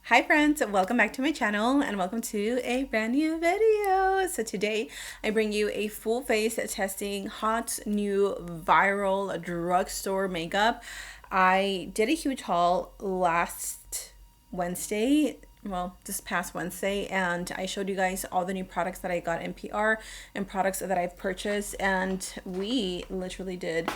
Hi friends, welcome back to my channel and welcome to a brand new video. So today I bring you a full face testing hot new viral drugstore makeup. I did a huge haul last Wednesday, well, this past Wednesday, and I showed you guys all the new products that I got in PR and products that I've purchased, and we literally did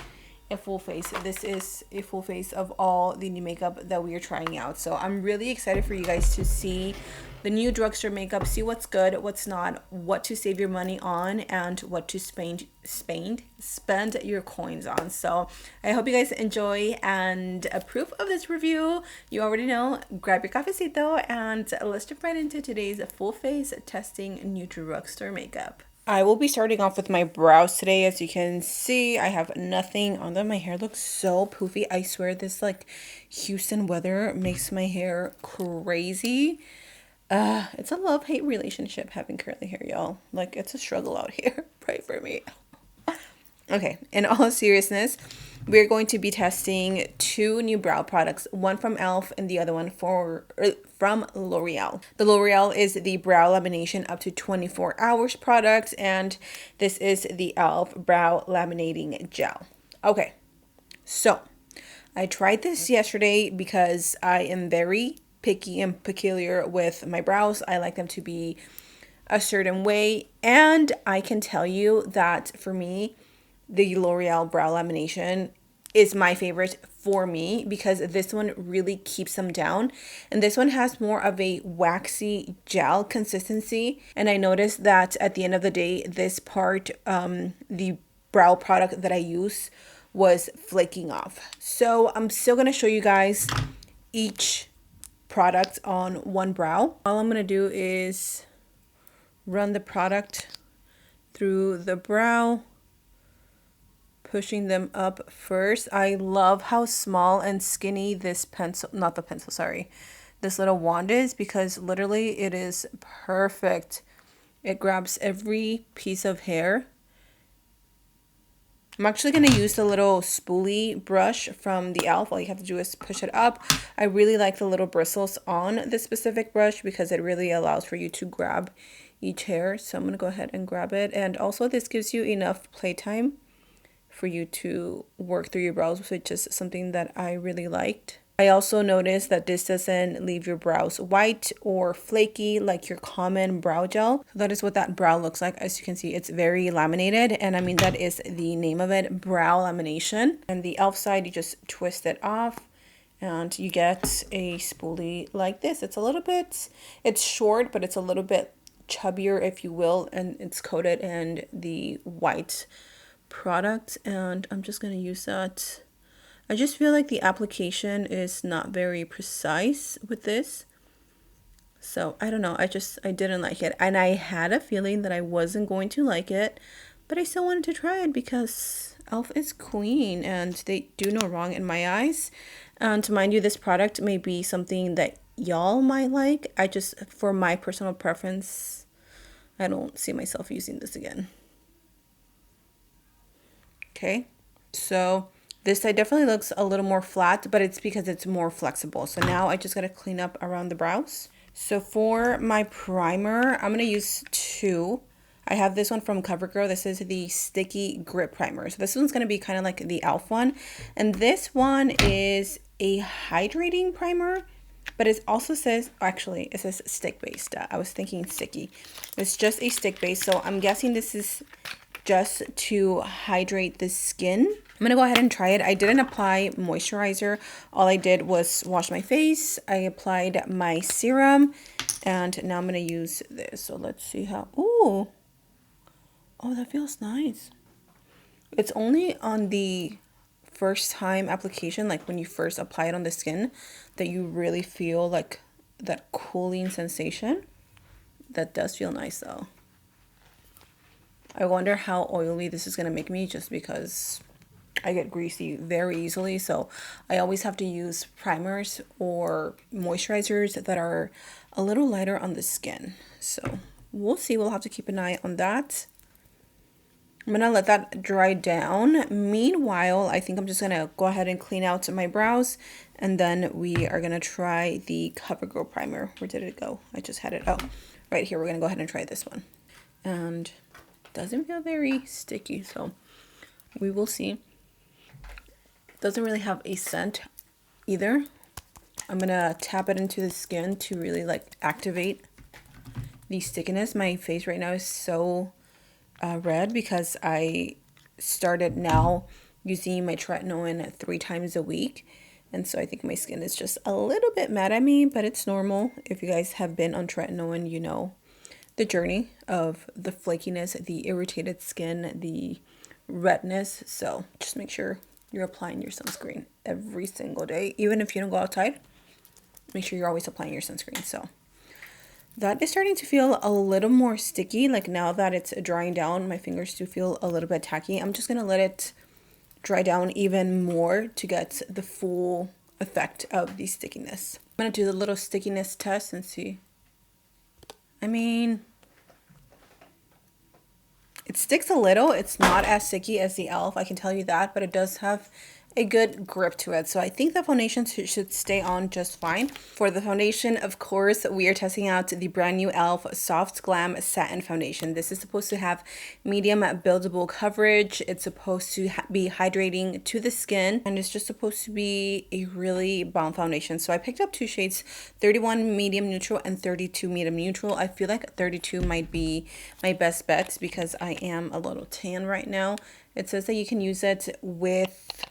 a full face. This is a full face of all the new makeup that we are trying out. So I'm really excited for you guys to see the new drugstore makeup, see what's good, what's not, what to save your money on, and what to spend your coins on. So I hope you guys enjoy, and a proof of this review, you already know, grab your cafecito and let's jump right into today's full face testing new drugstore makeup. I will be starting off with my brows today. As you can see, I have nothing on them. My hair looks so poofy. I swear this like Houston weather makes my hair crazy. It's a love-hate relationship having curly hair, y'all. Like, it's a struggle out here. Pray for me. Okay, in all seriousness, we're going to be testing two new brow products, one from e.l.f. and the other one from L'Oreal. The L'Oreal is the brow lamination up to 24 hours product, and this is the e.l.f. brow laminating gel. Okay, so I tried this yesterday because I am very picky and peculiar with my brows. I like them to be a certain way, and I can tell you that for me, the L'Oreal brow lamination is my favorite for me because this one really keeps them down, and this one has more of a waxy gel consistency. And I noticed that at the end of the day, this part, the brow product that I use, was flaking off. So I'm still gonna show you guys each product on one brow. All I'm gonna do is run the product through the brow, pushing them up first. I love how small and skinny this pencil, not the pencil, sorry, this little wand is, because literally it is perfect. It grabs every piece of hair. I'm actually going to use the little spoolie brush from the e.l.f. All you have to do is push it up. I really like the little bristles on this specific brush because it really allows for you to grab each hair. So I'm going to go ahead and grab it. And also this gives you enough playtime for you to work through your brows, which is something that I really liked. I also noticed that this doesn't leave your brows white or flaky like your common brow gel. So that is what that brow looks like. As you can see, it's very laminated, and I mean, that is the name of it, brow lamination. And the e.l.f. side, you just twist it off and you get a spoolie like this. It's a little bit, it's short, but it's a little bit chubbier, if you will, and it's coated in the white product, and I'm just going to use that. I just feel like the application is not very precise with this, so I don't know, I didn't like it, and I had a feeling that I wasn't going to like it, but I still wanted to try it because e.l.f. is queen and they do no wrong in my eyes. And mind you, this product may be something that y'all might like. I just, for my personal preference, I don't see myself using this again. Okay, so this side definitely looks a little more flat, but it's because it's more flexible. So now I just gotta clean up around the brows. So for my primer, I'm gonna use two. I have this one from CoverGirl. This is the Sticky Grip Primer. So this one's gonna be kind of like the e.l.f. one. And this one is a hydrating primer, but it also says, actually, it says stick-based. I was thinking sticky. It's just a stick-based, so I'm guessing this is just to hydrate the skin. I'm gonna go ahead and try it. I didn't apply moisturizer. All I did was wash my face. I applied my serum, and now I'm gonna use this. So let's see how, ooh, oh, that feels nice. It's only on the first time application, like when you first apply it on the skin, that you really feel like that cooling sensation. That does feel nice though. I wonder how oily this is going to make me, just because I get greasy very easily. So I always have to use primers or moisturizers that are a little lighter on the skin. So we'll see. We'll have to keep an eye on that. I'm gonna let that dry down. Meanwhile, I think I'm just gonna go ahead and clean out my brows, and then we are gonna try the CoverGirl primer. Where did it go? I just had it. Oh, right here. We're gonna go ahead and try this one. And it doesn't feel very sticky, so we will see. Doesn't really have a scent either. I'm gonna tap it into the skin to really like activate the stickiness. My face right now is so red because I started now using my tretinoin 3 times a week, and so I think my skin is just a little bit mad at me, but it's normal. If you guys have been on tretinoin, you know the journey of the flakiness, the irritated skin, the redness. So just make sure you're applying your sunscreen every single day. Even if you don't go outside, make sure you're always applying your sunscreen. So that is starting to feel a little more sticky. Like now that it's drying down, my fingers do feel a little bit tacky. I'm just gonna let it dry down even more to get the full effect of the stickiness. I'm gonna do the little stickiness test and see. I mean, it sticks a little. It's not as sticky as the e.l.f., I can tell you that, but it does have a good grip to it. So I think the foundation should stay on just fine. For the foundation, of course, we are testing out the brand new e.l.f. Soft Glam Satin Foundation. This is supposed to have medium buildable coverage. It's supposed to be hydrating to the skin, and it's just supposed to be a really bomb foundation. So I picked up 2 shades, 31 medium neutral and 32 medium neutral. I feel like 32 might be my best bet because I am a little tan right now. It says that you can use it with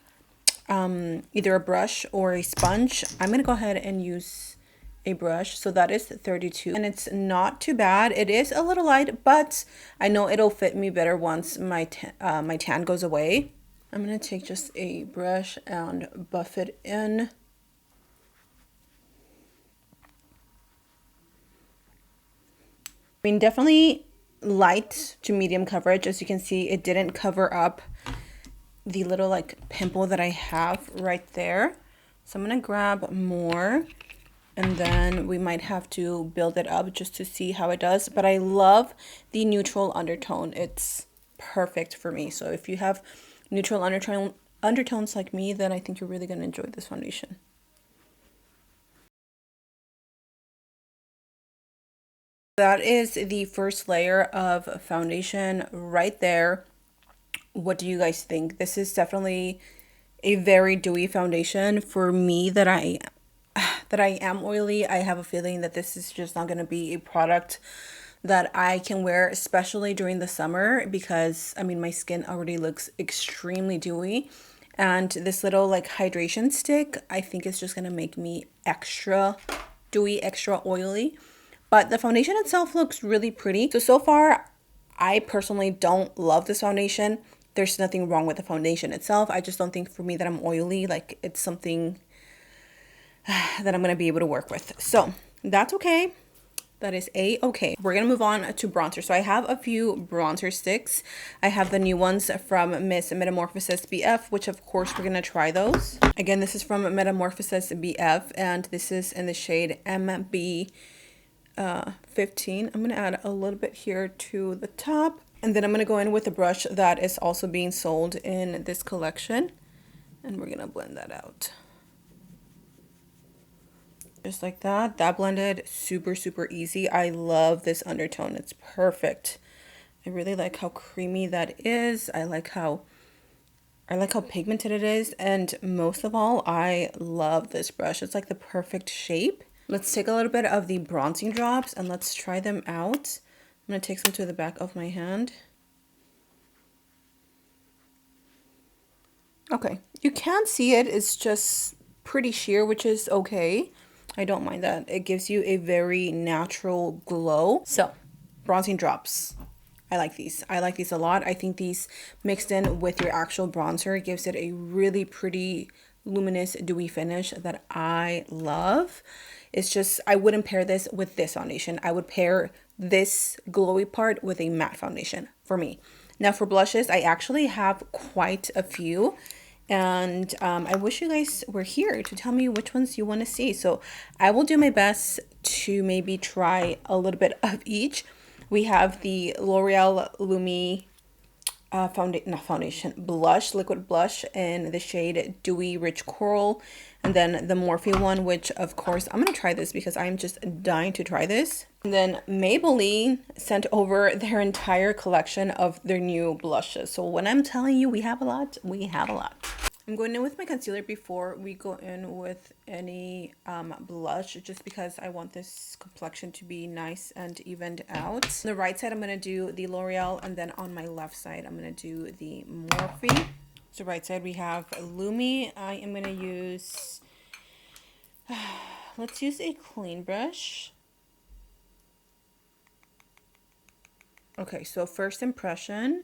either a brush or a sponge. I'm gonna go ahead and use a brush. So that is 32, and it's not too bad. It is a little light, but I know it'll fit me better once my tan goes away. I'm gonna take just a brush and buff it in. I mean, definitely light to medium coverage. As you can see, it didn't cover up the little like pimple that I have right there. So I'm gonna grab more, and then we might have to build it up just to see how it does. But I love the neutral undertone. It's perfect for me. So if you have neutral undertones like me, then I think you're really gonna enjoy this foundation. That is the first layer of foundation right there. What do you guys think? This is definitely a very dewy foundation. For me, that I am oily, I have a feeling that this is just not going to be a product that I can wear, especially during the summer, because I mean my skin already looks extremely dewy, and this little like hydration stick I think is just going to make me extra dewy, extra oily. But the foundation itself looks really pretty. So far I personally don't love this foundation. There's nothing wrong with the foundation itself. I just don't think for me that I'm oily, like it's something that I'm going to be able to work with. So that's okay. That is a-okay. We're going to move on to bronzer. So I have a few bronzer sticks. I have the new ones from Miss Metamorphosis BF, which of course we're going to try those. Again, this is from Metamorphosis BF, and this is in the shade MB 15. I'm going to add a little bit here to the top. And then I'm going to go in with a brush that is also being sold in this collection. And we're going to blend that out. Just like that. That blended super, super easy. I love this undertone. It's perfect. I really like how creamy that is. I like how pigmented it is. And most of all, I love this brush. It's like the perfect shape. Let's take a little bit of the bronzing drops and let's try them out. I'm going to take some to the back of my hand. Okay, you can't see it. It's just pretty sheer, which is okay. I don't mind that. It gives you a very natural glow. So, bronzing drops. I like these. I like these a lot. I think these mixed in with your actual bronzer gives it a really pretty luminous dewy finish that I love. It's just, I wouldn't pair this with this foundation. I would pair this glowy part with a matte foundation for me. Now for blushes, I actually have quite a few, and I wish you guys were here to tell me which ones you want to see. So I will do my best to maybe try a little bit of each. We have the L'Oreal Lumi not foundation, blush, liquid blush in the shade Dewy Rich Coral. And then the Morphe one, which of course I'm gonna try this because I'm just dying to try this. And then Maybelline sent over their entire collection of their new blushes. So when I'm telling you we have a lot, we have a lot. I'm going in with my concealer before we go in with any blush, just because I want this complexion to be nice and evened out. On the right side, I'm going to do the L'Oreal, and then on my left side, I'm going to do the Morphe. So right side, we have Lumi. I am going to use, let's use a clean brush. Okay, so first impression.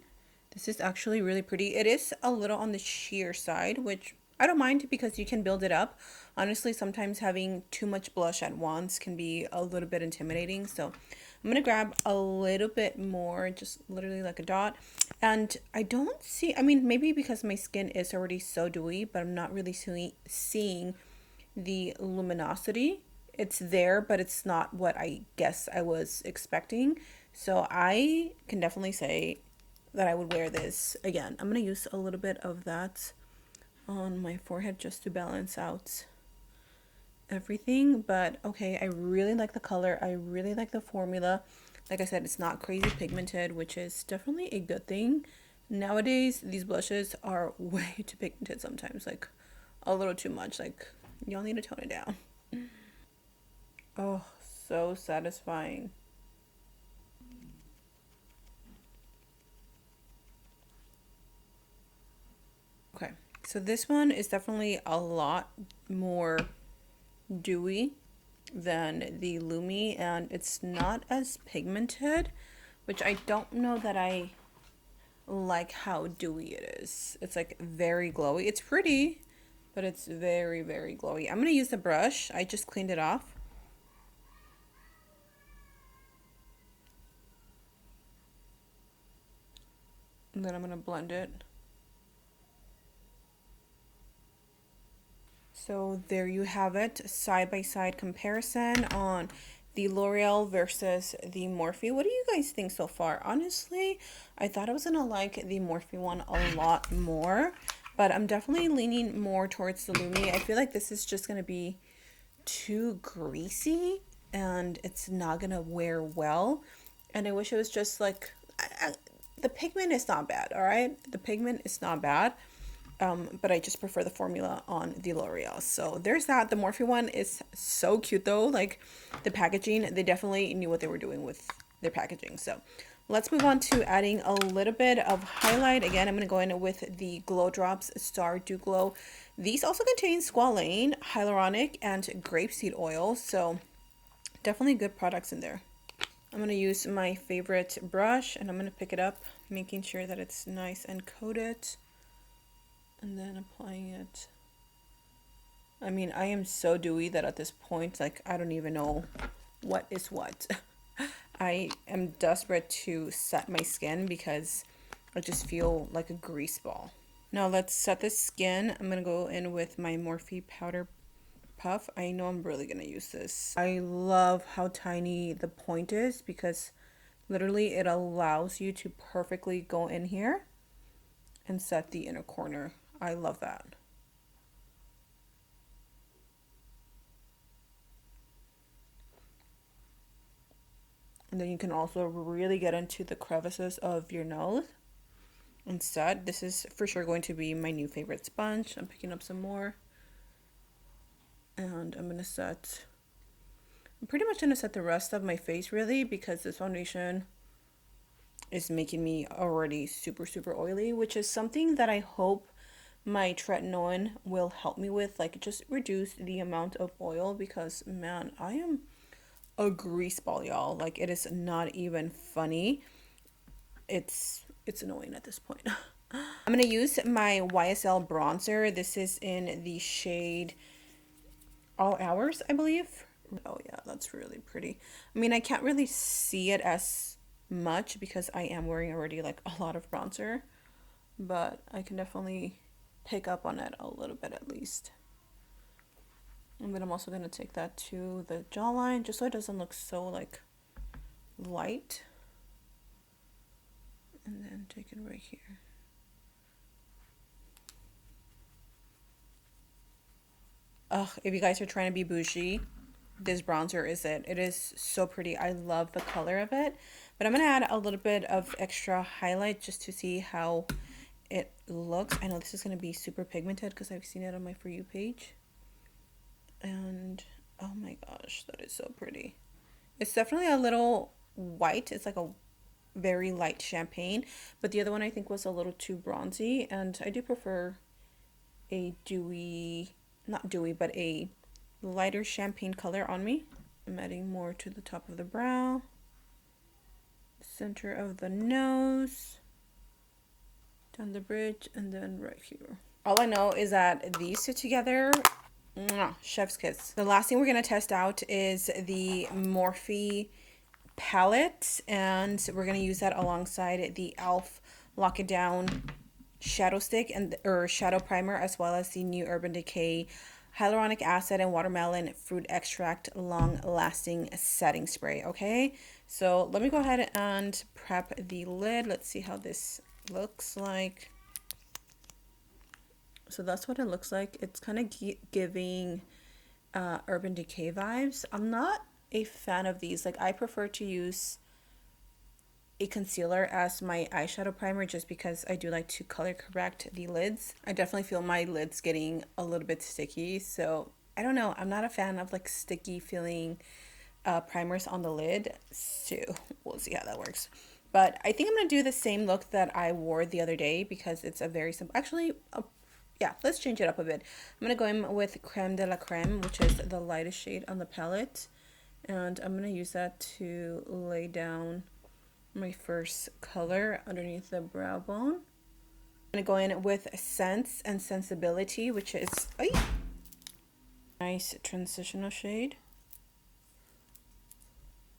This is actually really pretty. It is a little on the sheer side, which I don't mind because you can build it up. Honestly, sometimes having too much blush at once can be a little bit intimidating. So I'm going to grab a little bit more, just literally like a dot. And I don't see, I mean, maybe because my skin is already so dewy, but I'm not really seeing the luminosity. It's there, but it's not what I guess I was expecting. So I can definitely say that I would wear this again. I'm going to use a little bit of that on my forehead just to balance out everything. But okay, I really like the color. I really like the formula. Like I said, it's not crazy pigmented, which is definitely a good thing. Nowadays, these blushes are way too pigmented sometimes, like a little too much. Like, y'all need to tone it down. Oh, so satisfying. Okay, so this one is definitely a lot more dewy than the Lumi, and it's not as pigmented, which I don't know that I like how dewy it is. It's like very glowy. It's pretty, but it's very, very glowy. I'm going to use the brush. I just cleaned it off. And then I'm going to blend it. So there you have it, side-by-side comparison on the L'Oreal versus the Morphe. What do you guys think so far? Honestly, I thought I was gonna like the Morphe one a lot more, but I'm definitely leaning more towards the Lumi. I feel like this is just gonna be too greasy and it's not gonna wear well. And I wish it was just like, the pigment is not bad, all right? The pigment is not bad. But I just prefer the formula on the L'Oreal. So there's that. The Morphe one is so cute though. Like the packaging, they definitely knew what they were doing with their packaging. So let's move on to adding a little bit of highlight. Again, I'm going to go in with the Glow Drops Star Dew Glow. These also contain squalane, hyaluronic, and grapeseed oil. So definitely good products in there. I'm going to use my favorite brush and I'm going to pick it up, making sure that it's nice and coated. And then applying it. I mean, I am so dewy that at this point, like, I don't even know what is what. I am desperate to set my skin because I just feel like a grease ball. Now let's set the skin. I'm going to go in with my Morphe Powder Puff. I know I'm really going to use this. I love how tiny the point is because literally it allows you to perfectly go in here and set the inner corner. I love that. And then you can also really get into the crevices of your nose and set. This is for sure going to be my new favorite sponge. I'm picking up some more. And I'm going to set... I'm pretty much going to set the rest of my face really because this foundation is making me already super, super oily, which is something that I hope my tretinoin will help me with, like just reduce the amount of oil because man, I am a grease ball, y'all. Like it is not even funny. It's annoying at this point. I'm gonna use my YSL bronzer. This is in the shade All Hours, I believe. Oh yeah, that's really pretty. I mean, I can't really see it as much because I am wearing already like a lot of bronzer, but I can definitely pick up on it a little bit at least. And then I'm also going to take that to the jawline just so it doesn't look so like light. And then take it right here. Ugh, if you guys are trying to be bougie, this bronzer is it. It is so pretty. I love the color of it. But I'm going to add a little bit of extra highlight just to see how it looks. I know this is going to be super pigmented because I've seen it on my For You page. And oh my gosh, that is so pretty. It's definitely a little white. It's like a very light champagne. But the other one I think was a little too bronzy. And I do prefer a dewy, not dewy, but a lighter champagne color on me. I'm adding more to the top of the brow, center of the nose, down the bridge, and then right here. All I know is that these two together, chef's kiss. The last thing we're going to test out is the Morphe palette, and we're going to use that alongside the e.l.f. Lock It Down shadow stick and shadow primer, as well as the new Urban Decay hyaluronic acid and watermelon fruit extract long lasting setting spray. Okay, so let me go ahead and prep the lid. Let's see how this looks like. So that's what it looks like. It's kind of giving Urban Decay vibes. I'm not a fan of these. Like, I prefer to use a concealer as my eyeshadow primer just because I do like to color correct the lids. I definitely feel my lids getting a little bit sticky, so I don't know. I'm not a fan of like sticky feeling primers on the lid, so we'll see how that works. But I think I'm gonna do the same look that I wore the other day because it's a very simple, actually, yeah, let's change it up a bit. I'm gonna go in with Creme de la Creme, which is the lightest shade on the palette, and I'm gonna use that to lay down my first color underneath the brow bone. I'm gonna go in with Sense and Sensibility, which is a nice transitional shade,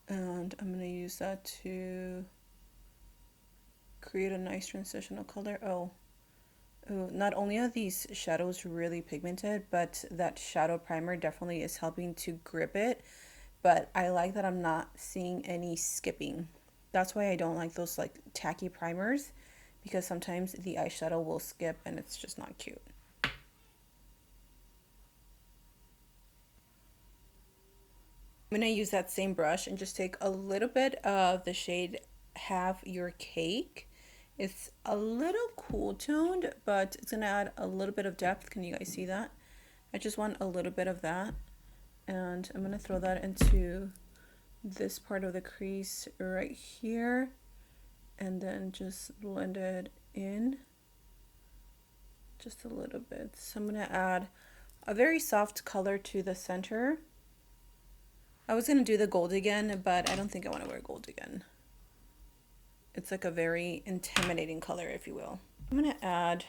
and I'm gonna use that to create a nice transitional color. Oh, not only are these shadows really pigmented, but that shadow primer definitely is helping to grip it. But I like that I'm not seeing any skipping. That's why I don't like those like tacky primers, because sometimes the eyeshadow will skip and it's just not cute. I'm gonna use that same brush and just take a little bit of the shade Have Your Cake. It's a little cool toned, but it's gonna add a little bit of depth. Can you guys see that? I just want a little bit of that, and I'm gonna throw that into this part of the crease right here, and then just blend it in just a little bit. So I'm gonna add a very soft color to the center. I was gonna do the gold again, but I don't think I want to wear gold again. It's like a very intimidating color, if you will. I'm gonna add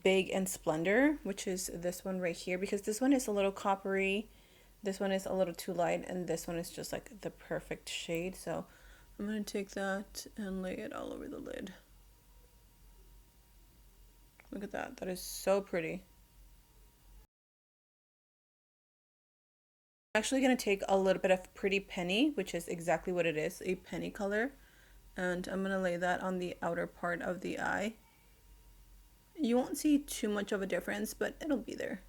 Big and Splendor, which is this one right here, because this one is a little coppery, this one is a little too light, and this one is just like the perfect shade. So I'm gonna take that and lay it all over the lid. Look at that, that is so pretty. I'm actually gonna take a little bit of Pretty Penny, which is exactly what it is, a penny color, and I'm gonna lay that on the outer part of the eye. You won't see too much of a difference, but it'll be there.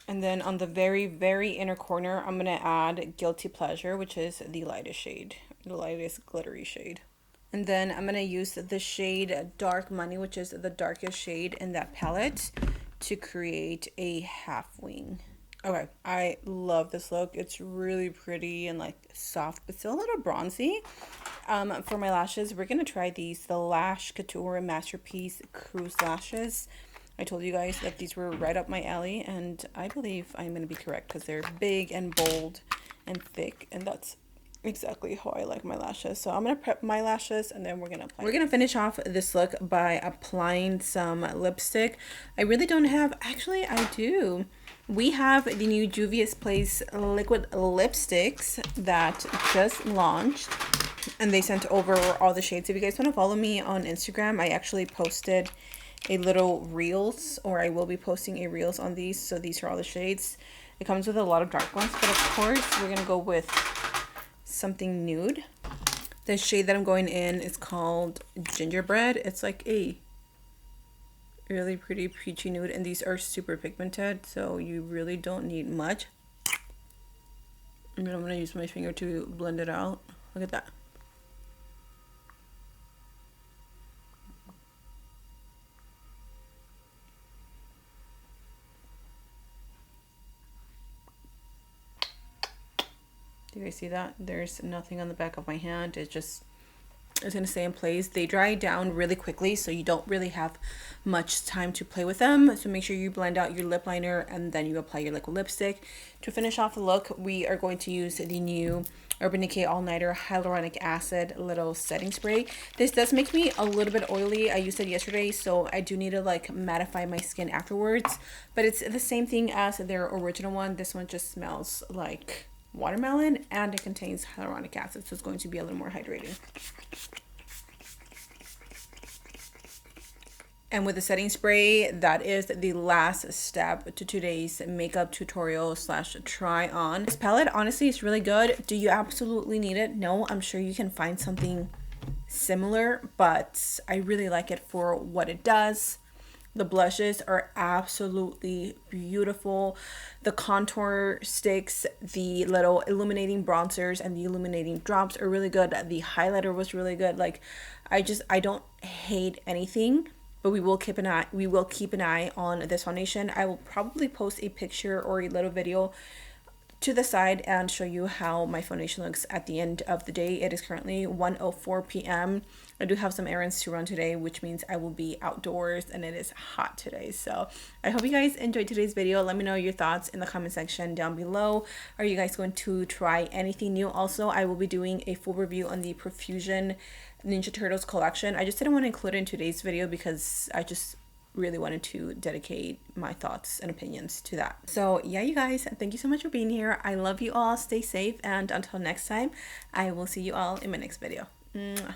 And then on the very, very inner corner, I'm going to add Guilty Pleasure, which is the lightest shade, the lightest glittery shade. And then I'm going to use the shade Dark Money, which is the darkest shade in that palette, to create a half wing. Okay, I love this look. It's really pretty and like soft, but still a little bronzy. For my lashes, we're going to try these, the Lash Couture Masterpiece Cruise Lashes. I told you guys that these were right up my alley, and I believe I'm going to be correct because they're big and bold and thick, and that's exactly how I like my lashes. So I'm going to prep my lashes, and then we're going to apply. We're going to finish off this look by applying some lipstick. I really don't have, actually I do. We have the new Juvia's Place liquid lipsticks that just launched, and they sent over all the shades. If you guys want to follow me on Instagram, I actually posted a little reels, or I will be posting a reels on these. So these are all the shades. It comes with a lot of dark ones, but of course we're gonna go with something nude. The shade that I'm going in is called Gingerbread. It's like a really pretty peachy nude, and these are super pigmented, so you really don't need much. And then I'm going to use my finger to blend it out. Look at that. Do you guys see that? There's nothing on the back of my hand. It's going to stay in place. They dry down really quickly, so you don't really have much time to play with them. So make sure you blend out your lip liner and then you apply your liquid lipstick. To finish off the look, we are going to use the new Urban Decay All Nighter Hyaluronic Acid little setting spray. This does make me a little bit oily. I used it yesterday, so I do need to like mattify my skin afterwards. But it's the same thing as their original one. This one just smells like watermelon, and it contains hyaluronic acid, so it's going to be a little more hydrating. And with the setting spray, that is the last step to today's makeup tutorial slash try on. This palette honestly is really good. Do you absolutely need it? No, I'm sure you can find something similar, but I really like it for what it does. The blushes are absolutely beautiful. The contour sticks, the little illuminating bronzers, and the illuminating drops are really good. The highlighter was really good. Like, I don't hate anything, but we will keep an eye on this foundation. I will probably post a picture or a little video to the side and show you how my foundation looks at the end of the day. It is currently 1:04 p.m. I do have some errands to run today, which means I will be outdoors, and it is hot today. So I hope you guys enjoyed today's video. Let me know your thoughts in the comment section down below. Are you guys going to try anything new? Also, I will be doing a full review on the Profusion Ninja Turtles collection. I just didn't want to include it in today's video because I just really wanted to dedicate my thoughts and opinions to that. So yeah, you guys, thank you so much for being here. I love you all. Stay safe, and until next time, I will see you all in my next video. Mwah.